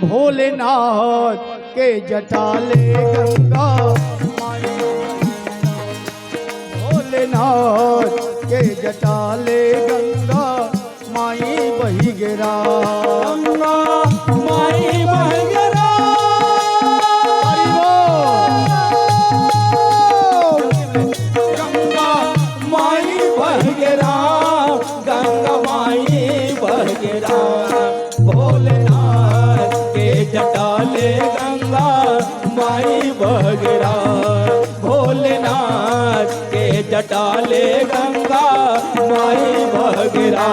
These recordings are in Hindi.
भोलेनाथ के जटाले गंगा माई, भोलेनाथ के जटाले गंगा माई बही गिरा, गंगा माई बह गिरा, गंगा माई बह गिरा, गंगा माई बह गिरा। भोलेनाथ के जटाले गंगा माई बह गिरा, भोलेनाथ के जटाले गंगा माई बह गिरा।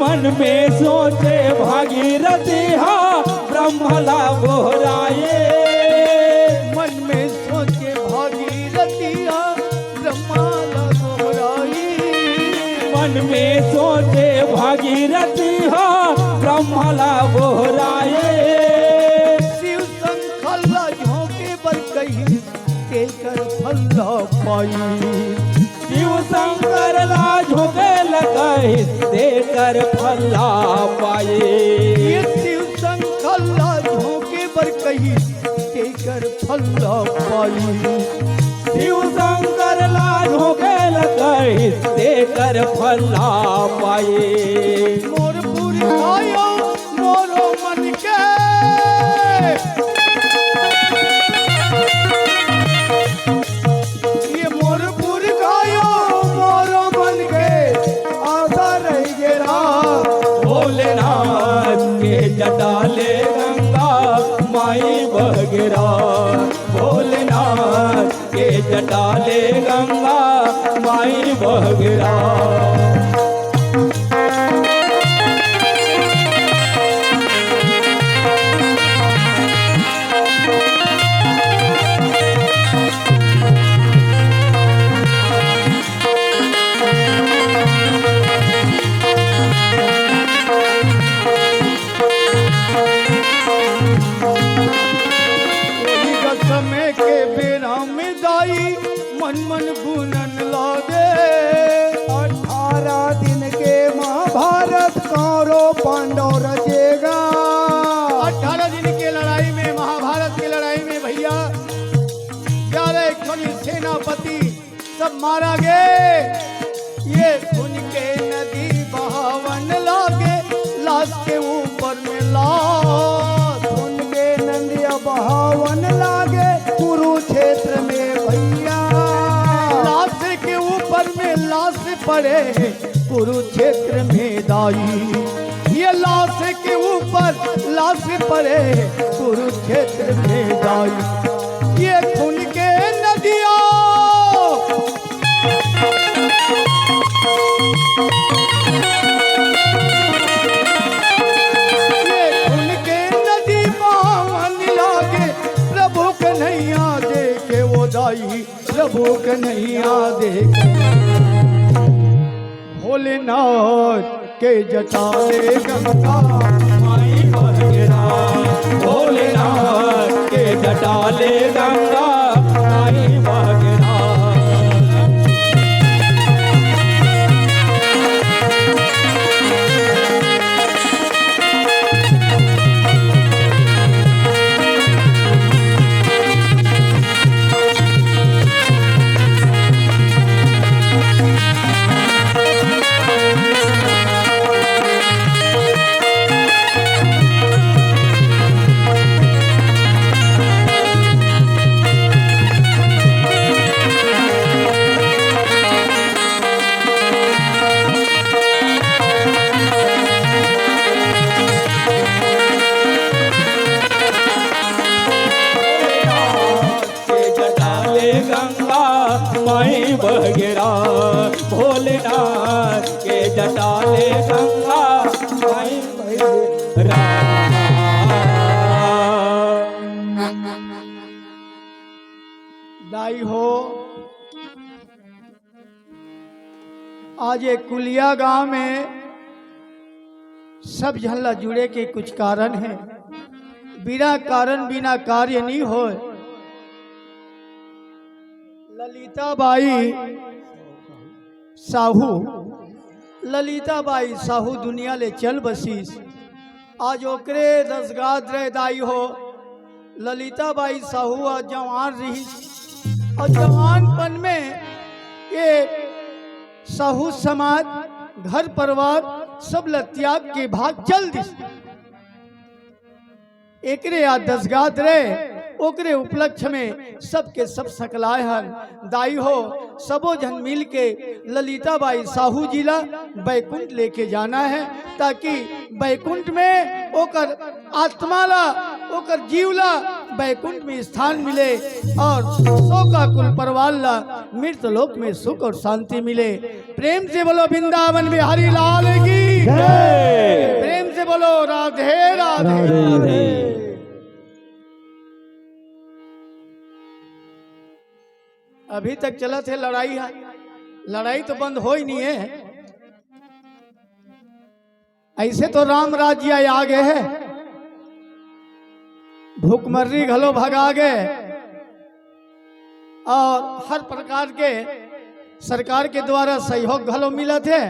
मन में सोचे भागीरथिया ब्रह्मला बोहराए, मन में सोचे भागीरथिया ब्रह्मला बोहराई, मन में सोचे भागीरथिया ब्रह्मला बोहराए। शिव संखला झोंके बर कही के कर फल्ला पाई, शिव शंकर ला झोंके लगाई देकर फल्ला पाए। ये शिव संखला झोंके बर कही के कर फल्ला पाई, शिव शंकर ला झोंके लगाई देकर फल्ला पाए। मोर पूरी आयो मोरो मन के, ये मोर पूरी आयो मोरो मन के आधा रह गिरा। भोलेनाथ के जटाले गंगा माई बह गिरा, भोलेनाथ के जटाले गंगा माई बह गिरा। समय के बेरा में दाई मन मन गुनन लागे, 18 दिन के महाभारत कौरव पांडव रचेगा। 18 दिन के लड़ाई में, महाभारत की लड़ाई में भैया 11 खनि सेनापति सब मारा गए। ये खून के नदी बहावन लागे, लाश के ऊपर में लाश, खून के नदिया बहावन लागे कुरुक्षेत्र में भैया। लाश के ऊपर में लाश पड़े कुरुक्षेत्र में दाई, ये लाश के ऊपर लाश पड़े कुरुक्षेत्र में दाई। ये खून के नदिया ये खून के नदी पावन लागे, प्रभु कन्हैया देखे वो दाई, प्रभु कन्हैया देखे। भोलेनाथ के जटाले गंगा माई बह गिरा, भोलेनाथ के जटाले गंगा माई बह गिरा। माई बगेरा भोलेनाथ के जटा ले गंगा माई बगेरा। दाई हो, आज एक कुलिया गांव में सब झल्ला जुड़े के कुछ कारण है। बिना कारण बिना कार्य नहीं हो। ललिताबाई साहू दुनिया ले चल बसीस। आज ओकरे दसगाद रहे दाई हो। ललिताबाई साहू आज जवान रही और जवानपन में ये साहू समाज घर परिवार सब त्याग के भाग चल दिस। एकरे या दसगात रहे ओकरे उपलक्ष्य में सबके सब सकलाए हन। दाई हो, सबो जन मिल के ललिताबाई साहू जिला बैकुंठ लेके जाना है, ताकि बैकुंठ में ओकर आत्माला ओकर जीवला बैकुंठ में स्थान मिले और शोका कुल परिवार ला मृत लोक में सुख और शांति मिले। प्रेम से बोलो वृंदावन बिहारी लाल की जय। प्रेम से बोलो राधे राधे। अभी तक चला थे लड़ाई है, लड़ाई तो बंद हो ही नहीं है। ऐसे तो राम राज्य आगे है, भूखमर्री घलो भगा गए और हर प्रकार के सरकार के द्वारा सहयोग घलो मिला थे।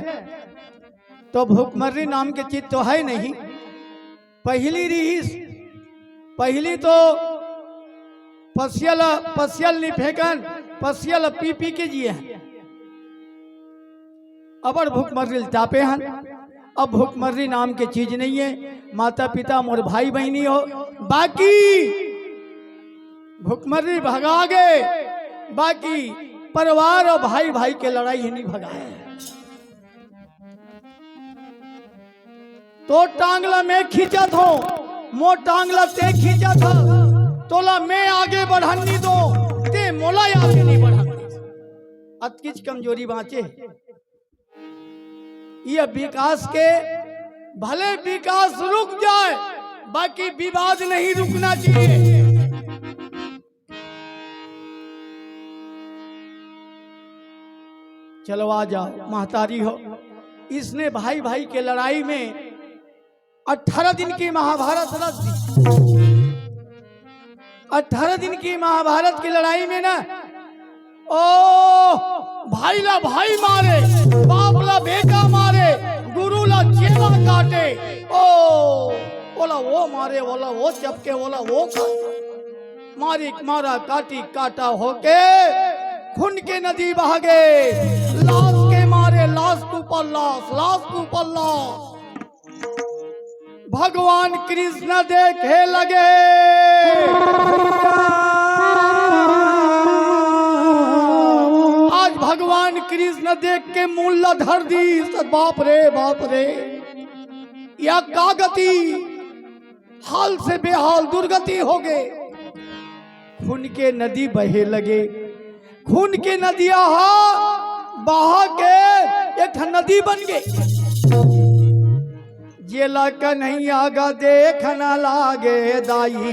तो भूखमर्री नाम के चीज तो है नहीं। पहली रहीस, पहली तो पसियल नहीं फेंकन, पसियल पी पी के जिए हैं। अबर भूखमर्री तापे हैं। अब भूखमर्री नाम के चीज नहीं है। माता पिता मोर भाई बहनी हो, बाकी भूखमर्री भगा गए, बाकी परिवार और भाई भाई के लड़ाई ही नहीं भगाए। तो टांगला में खींचा थो, मो टांगला ते खींचा था, तोला मैं आगे बढ़ानी दो, ते मोला आगे नहीं बढ़ानी। अतकिच कमजोरी बाँचे। ये विकास के भले विकास रुक जाए, बाकी विवाद नहीं रुकना चाहिए। चलो आ जाओ, महतारी हो। इसने भाई भाई के लड़ाई में 18 दिन की महाभारत रच दी। 18 दिन की महाभारत की लड़ाई में ना, ओ भाई ला भाई मारे, बाप ला बेटा मारे, गुरु ला चेला काटे, ओला वो मारे, ओला वो चपके, ओला वो काटे, मारी मारा काटी काटा होके खून के नदी बह गए। लाश के मारे लाश के ऊपर लाश, लाश के ऊपर लाश। भगवान कृष्ण देखे लगे, आज भगवान कृष्ण देख के मूल्य धर दी। बाप रे या का गति, हाल से बेहाल दुर्गति हो गए। खून के नदी बहे लगे, खून के नदिया बहा के एक नदी बन गई। जेला कन्हैया गा देखना लागे दाई,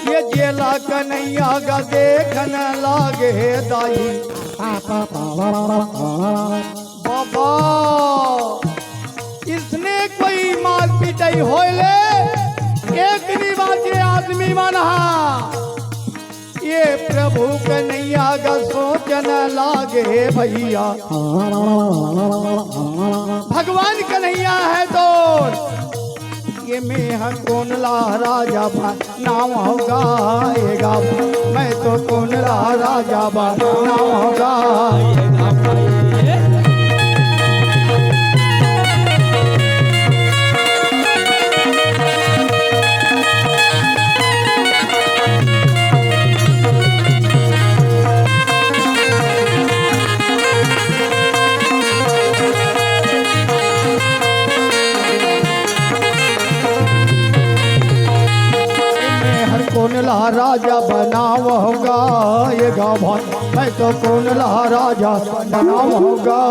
ये जेला कन्हैया गा देखना लागे दाई। बाबा इसने कोई मार पिटाई होले, एक निवासी आदमी मना, ये प्रभु कन्हैया का सोचन लागे भैया। भगवान कन्हैया है तो ये मैं कौन ला राजा बा नाम गाएगा, मैं तो कौन ला राजा बा नाम गाएगा। कौन ला राजा बनाओगा जाएगा भाई, मैं तो कौन ला राजा बनाऊंगा।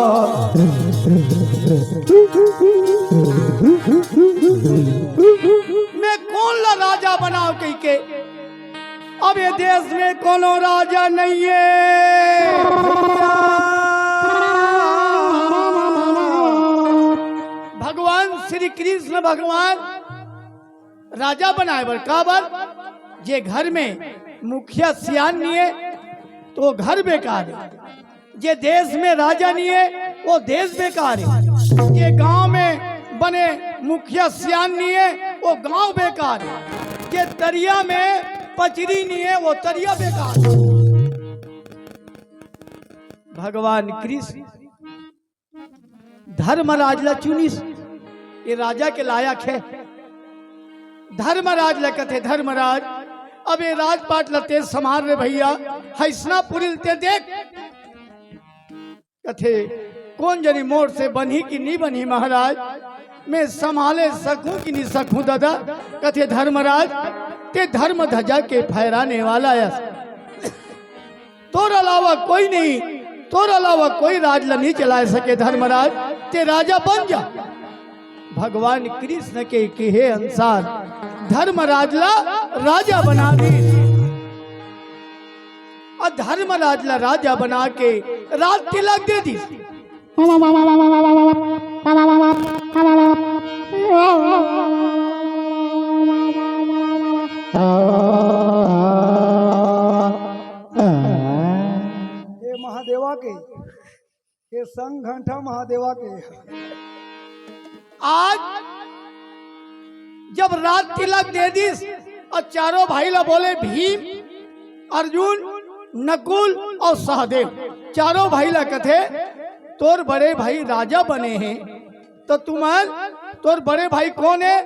मैं कौन ला राजा बनाओ कही के, अब ये देश में कोनो राजा नहीं है। भगवान श्री कृष्ण भगवान राजा बनाए बर काबर, जे घर में मुखिया सियान नहीं है तो घर बेकार है, जे देश में राजा नहीं है वो देश बेकार है, जे गांव में बने मुखिया सियान नहीं है वो गांव बेकार है, जे तरिया में पचरी नहीं है वो तरिया बेकार है। भगवान कृष्ण धर्मराज ला चुनिस, ये राजा के लायक है। धर्मराज ला कथे धर्मराज, अब ये राजपाट लते समार रे भैया, हैसना पुरिल ते देख कथे कौन जनी मोर से बनी कि नहीं बनी महाराज, मैं संभाले सकूं कि नहीं सकूं दादा। कथे धर्मराज ते धर्म ध्वजा के फहराने वाला है, तोर अलावा कोई नहीं, तोर अलावा कोई राज ला नहीं चला सके धर्मराज, ते राजा बन जा। भगवान कृष्ण के कहे अनुसार धर्मराज ला राजा बना दी, और धर्मराज ला राजा बना के राज तिलक दे दी। ये महादेवा के, ये संग घंटा महादेवा के। आज जब राज तिलक दे दी और चारों भाई ला बोले भीम, अर्जुन, नकुल और सहदेव, चारों भाई ला कथे तोर बड़े भाई राजा बने हैं, तो तुम्हार तोर बड़े भाई कौन है?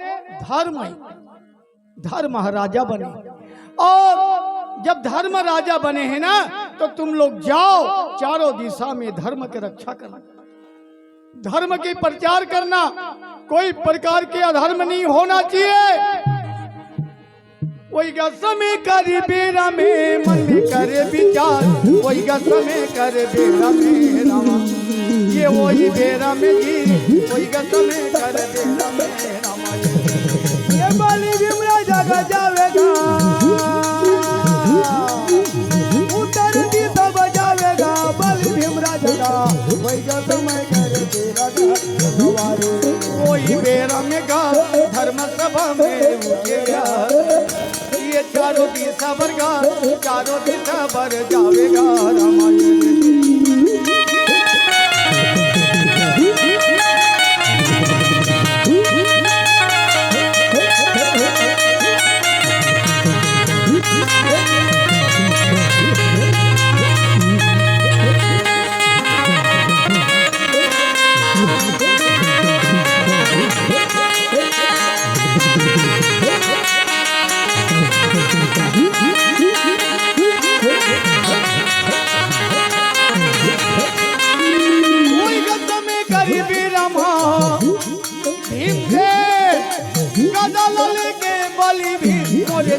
धर्म है, धर्म राजा बने। और जब धर्म राजा बने हैं ना, तो तुम लोग जाओ चारों दिशा में धर्म की रक्षा करना, धर्म की प्रचार करना, कोई प्रकार के अधर्म नहीं होना चाहिए। वही समय करे बेरा में मन में करे विचार, वही समय करे बेरा में रामा, ये वही बेरा में जी, वही समय करे बेरा में रामा। ये बलि भीम राजा का जावेगा, उत्तर दिशा बजावेगा बलि भीम राजा का, वही समय करे बेरा का, वही बेरा में गा धर्म सभा में उठेगा, ये चारों दिशा बरगा, चारों दिशा बर जावेगा रामायण।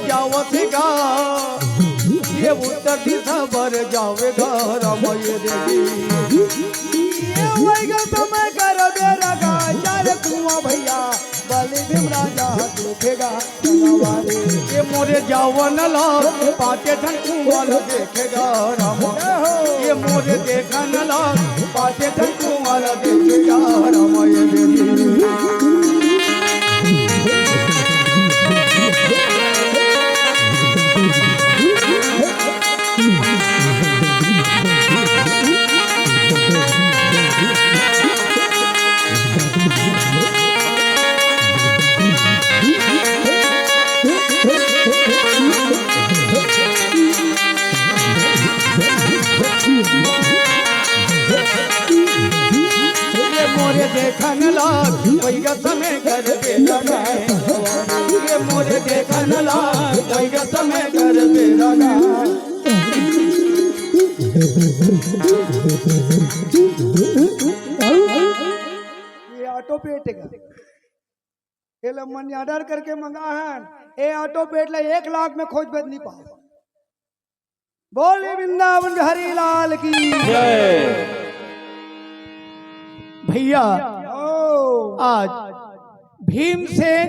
जावतेगा ये उत्तर दिशा बर जावेगा रामायण देवी, ये वही समय कर बेरा का, चार कुआं भैया बलि भीम राजा देखेगा तलवारे। ये मोरे जावन ला पाँचे धन कुआल देखेगा रामा, ये मोरे देखन ला पाँचे धन कुआल देखेगा रामायण देवी। मोरे देखन लाग वही समय कर बेरा में, ये मोरे देखन लाग वही समय कर बेरा में। ये ऑटो पेट का, ये मन ऑर्डर करके मंगा है, ये ऑटो पेट ला 1 लाख में खोज बेच नहीं पाओ। बोले वृंदावन बिहारी लाल की जय। भैया ओ आज भीमसेन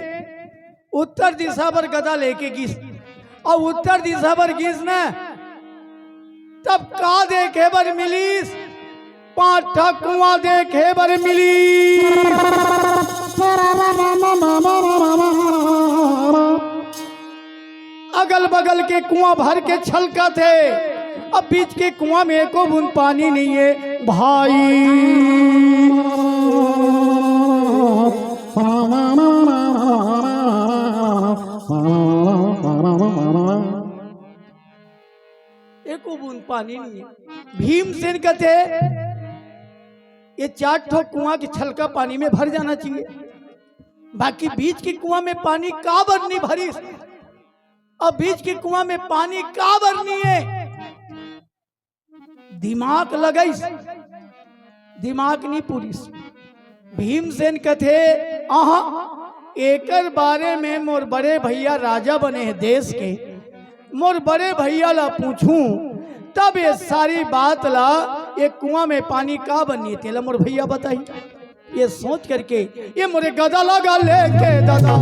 उत्तर दिशा पर गदा लेके घिस और उत्तर दिशा पर घिस न तब का देखे बर मिलीस 5 कुआं देखे बर मिली। अगल बगल के कुआं भर के छलका थे, अब बीच के कुआं में एको बूंद पानी नहीं है भाई। एको बूंद पानी नहीं है। भीमसेन कहते ये 4 कुआं की छलका पानी में भर जाना चाहिए, बाकी बीच के कुआं में पानी का भरनी भरी। अब बीच के कुआं में पानी का भरनी है, दिमाग लगाई, दिमाग नहीं पूरी। भीमसेन कहते आहा एकर बारे में मोर बड़े भैया राजा बने हैं देश के, मोर बड़े भैया ला पूछूं तब ये सारी बात ला ये कुआं में पानी का बननी है तेला मोर भैया बताई। ये सोच करके ये मोरे गदा लगा लेके दादा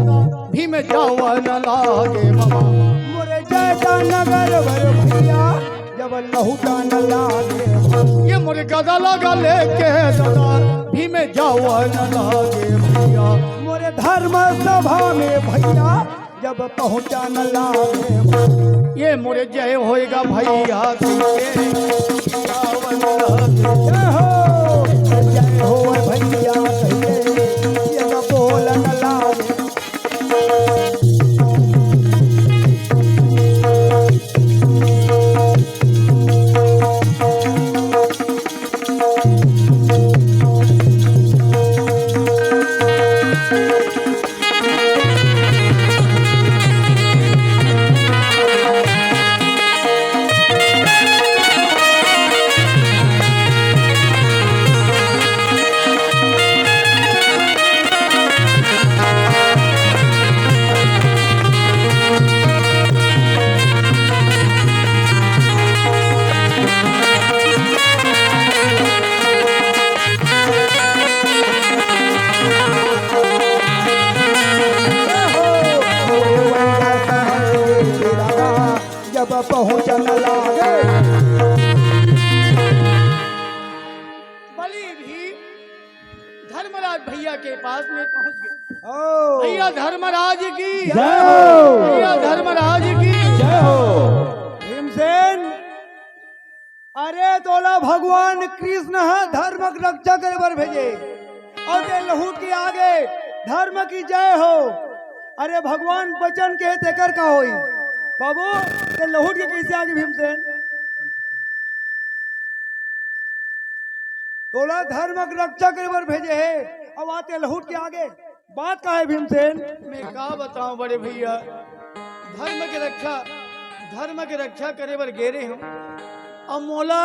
भीम जावा न लागे मामा। मोरे जय नगर भर भैया जब लहूटा न लागे। ये मोरे गदा लगा लेके दादा भीम जावा न लागे भैया। मोरे धर्म सभा में भैया जब पहुंचा न लागे। ये मोरे जय होएगा भैया तेरे जावा न लागे। जय हो भैया कहिए ये न बोल न लागे। जब पहुंचन लागे। बलि भी धर्मराज भैया के पास में पहुंच गए। ओ भैया धर्मराज की जय हो। भैया धर्मराज की जय हो। भीमसेन अरे तोला भगवान कृष्ण है धर्म की रक्षा करे बर भेजे और ते लहूट के आगे धर्म की जय हो। अरे भगवान वचन के तेकर का होई बाबू ते लहूट के कैसे आगे भीमसेन। तोला धर्म की रक्षा करे बर भेजे है अब आते लहूट के आगे बात का है भीमसेन। मैं का बताऊं बड़े भैया धर्म के रक्षा करे बर गेरे हूँ। अब मोला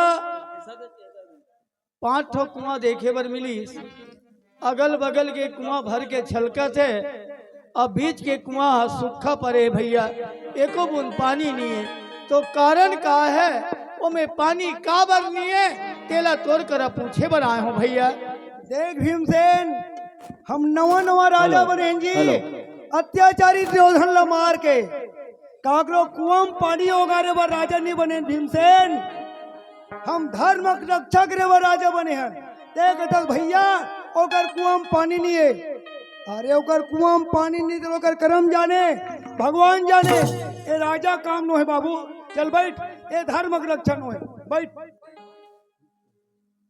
5 कुआं देखे बर मिली, अगल बगल के कुआं भर के छलका थे, अब बीच के कुआं सूखा पड़े भैया एको बूंद पानी नहीं है। तो कारण का है वो में पानी का भरनी है तेला तोड़ कर पूछे बर आए हूँ भैया। देख भीमसेन हम नवा नवा राजा हेलो, बने हैं जी। हेलो। अत्याचारी दुर्योधन ला मार के काकरो कुआं में पानी उगारे बर राजा नहीं बने भीमसेन। हम धर्म की रक्षा करे बर राजा बने हैं। देख तक भैया ओकर कुआं में पानी नहीं है। अरे ओकर कुआं में पानी नहीं तो ओकर कर्म जाने भगवान जाने। ये राजा काम नो है बाबू चल बैठ। ये धर्म की रक्षा नो है बैठ।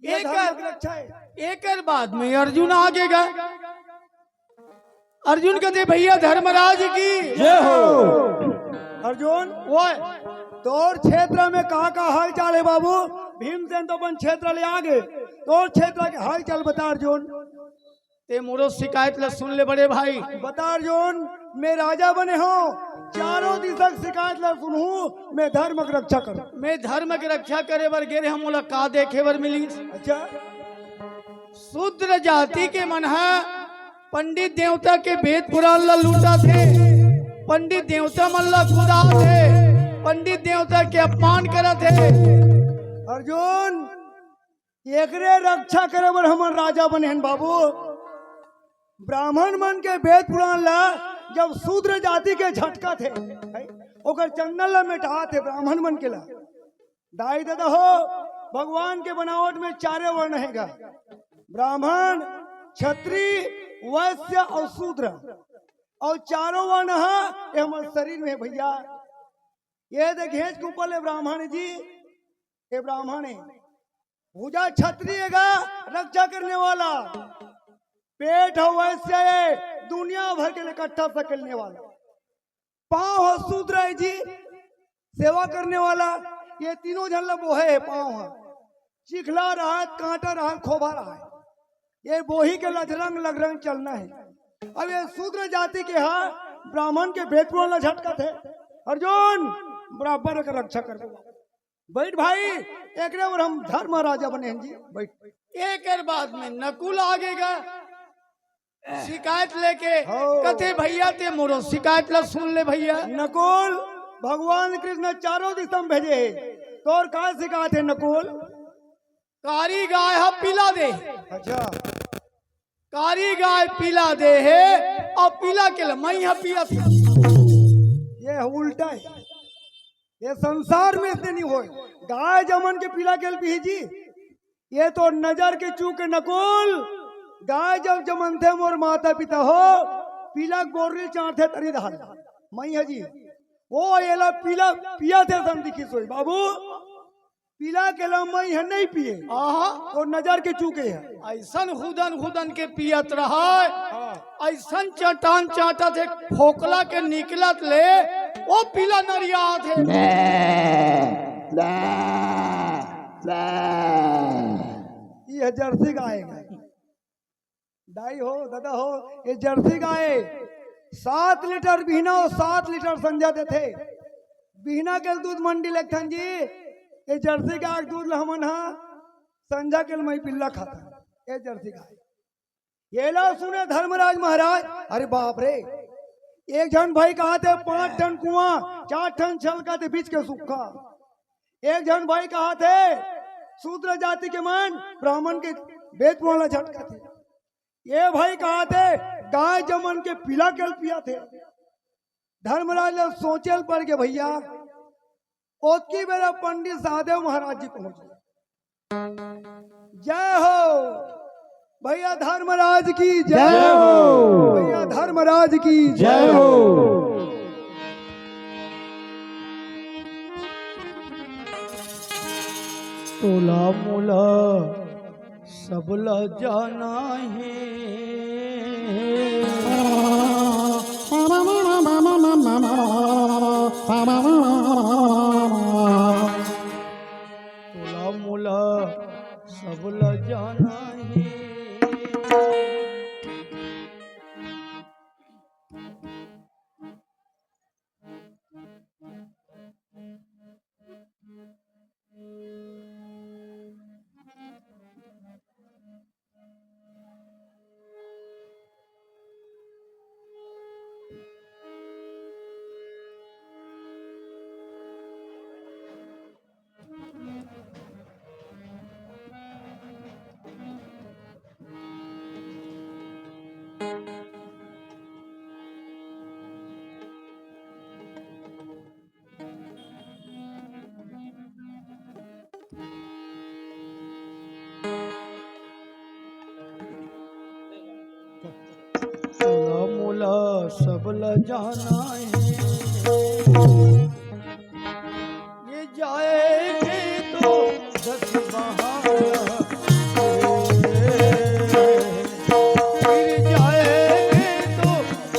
ये धर्म की रक्षा है। एक बाद में अर्जुन आगे गए। अर्जुन कहते भैया धर्मराज की जय हो। अर्जुन वो तोर क्षेत्र में का हाल चाल है बाबू। भीमसेन तो अपन क्षेत्र ले आगे तोर क्षेत्र के हाल चाल बता अर्जुन। ते मोरो शिकायत ला सुन ले बड़े भाई। बता अर्जुन मैं राजा बने हो चारों दिशा शिकायत ला सुनू मैं धर्म की रक्षा करूं। मैं धर्म की रक्षा करे बर गेरे हम मोला का देखे बर मिली। अच्छा शूद्र जाति के मन है पंडित देवता के वेद पुराण ला लूटा थे, पंडित देवता मन ला खुदा थे, पंडित देवता के अपमान करत है। अर्जुन एकरे रक्षा करे बर हमन राजा बने हन बाबू। ब्राह्मण मन के वेद पुराण ला जब शूद्र जाति के झटका थे ओकर चंगल ला मिटा थे ब्राह्मण मन के ला। दाई दादा हो भगवान के बनावट में चारे वर्ण हैगा, ब्राह्मण क्षत्रिय वैश्य और शूद्र, और चारों वर्ण है हमारे शरीर में भैया। ये देखिए के ऊपर ब्राह्मण जी, ये ब्राह्मण है भुजा क्षत्रिय का रक्षा करने वाला, पेट हो वैश्य है दुनिया भर के इकट्ठा सकलने वाला, पांव हो शूद्र है जी सेवा करने वाला। ये तीनों जन बोहे है, पांव है चिखला रहा है, कांटा रहा है, खोभा रहा है, ये बोही के लजरंग लगरंग चलना है। अब ये शूद्र जाति के यहाँ ब्राह्मण के भेद वाला झटका थे। अर्जुन बराबर का रक्षा कर बैठ भाई, एक और हम धर्म राजा बने हैं जी बैठ। एक बाद में नकुल आगेगा शिकायत लेके कथे भैया ते मोरो शिकायत ला सुन ले भैया। नकुल भगवान कृष्ण चारों दिशा में भेजे है, तो और कहा शिकायत है नकुल? कारी गाय है पिला दे। अच्छा कारी गाय पिला दे है और पिला के मैं यहाँ पिया था। ये उल्टा है, ये संसार में इसने नहीं हो। गाय जमन के पिला के पी जी, ये तो नजर के चूक नकुल। गाय जब जमन थे मोर माता पिता हो पीला गोरी चाटे तरी धार मई है जी, वो ये ला पीला पिया थे सन दिखी सोई बाबू, पीला के ला मई है नहीं पिए और नजर के चूके है। ऐसन खुदन खुदन के पियत रहा, ऐसन चटान चाटा थे फोकला के निकलत ले वो पीला नरिया थे। ये जर्सी गाय है दाई हो दादा हो, ये जर्सी गाय 7 लीटर बिहना और 7 लीटर संजा देते। बिहना के दूध मंडी लगथन जी, ये जर्सी गाय दूध लहमन हा संजा के मई पिल्ला खाता। ये जर्सी गाय ये ला सुने धर्मराज महाराज, अरे बाप रे एक जन भाई कहा थे 5 टन कुआं 4 टन छलका थे बीच के सूखा। एक जन भाई कहा थे शूद्र जाति के मन ब्राह्मण के वेद वाला झटका थे। ये भाई कहा थे गाय जमन के पिला के पिया थे। धर्मराज ने सोचल पड़ के भैया ओतकी बेरा पंडित सहदेव महाराज जी पहुंचे। जय हो भैया धर्मराज की जय हो, भैया धर्मराज की जय हो। तोला मोला सबला जाना है, तोला मोला सबला जाना है। तोला मोला सबला जाना है, ये जाएंगे तो 10 बहाना, फिर जाएंगे तो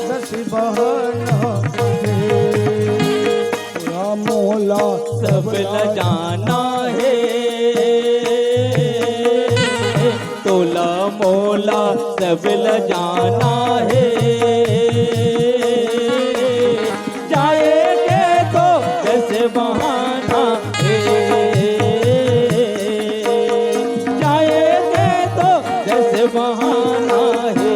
10 बहाना। तोला मोला सबला जाना है, तोला मोला सबला जाना है। जाएंगे तो 10 बहाना है, जाएंगे तो 10 बहाना है।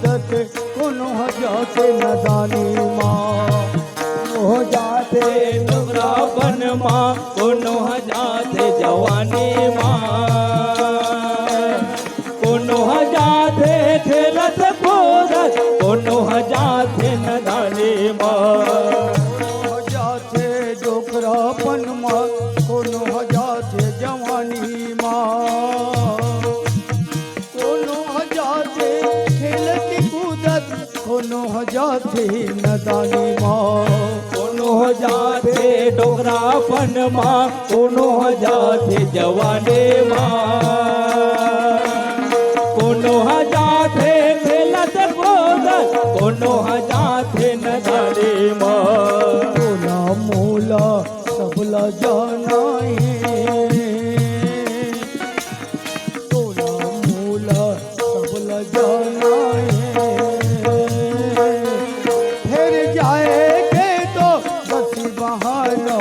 कूदत कोनो जाते नदानी माँ हो जाते डोगरापन माँ कोनो जाते जवानी माँ कोनो जाते खेलत कूदत कोनो जाते नदानी माँ जाते डोकरापन माँ कोनो जाते जवानी माँ कोनो जाते खेलती कूदत कोनो जाते नदानी माँ कोनो जाते डोगरापन माँ कोनो जाते जवानी माँ कोनो जाते खेलत कूदत कोनो जाते नदानी माँ मोला मोला सबला जाना तोला मोला सबला जाना फिर जाएगे तो बसी बहाना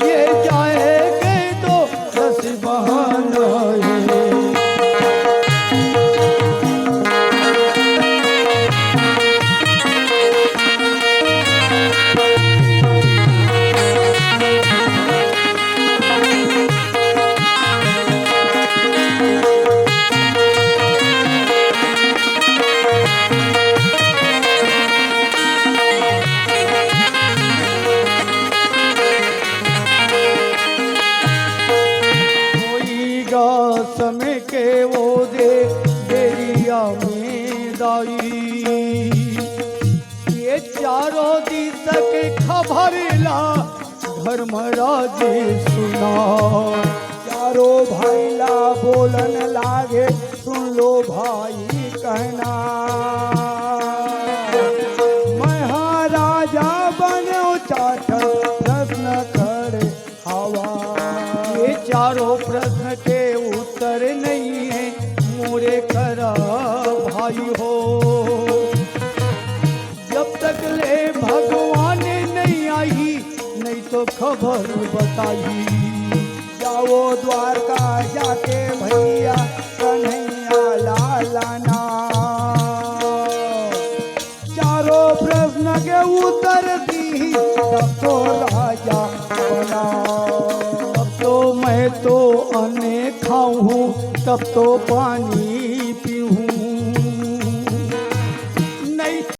ये जाएगे तो बसी बहाना समय के वो दे देरिया में दाई ये चारों दिस के खबर ला धर्मराज सुना चारों भाईला बोलन लागे सुन लो भाई कहना महाराजा बनो चाटल प्रश्न करे हवा ये चारों प्रश्न के उत्तर नहीं है मोरे करा भाई हो जब तक ले भगवान नहीं आई नहीं तो खबर बताई जाओ द्वारका जाके भैया कन्हैया लालाना चारों प्रश्न के उत्तर दी तब तो राजा बना अब तो मैं तो अन्न खाऊं तब तो पानी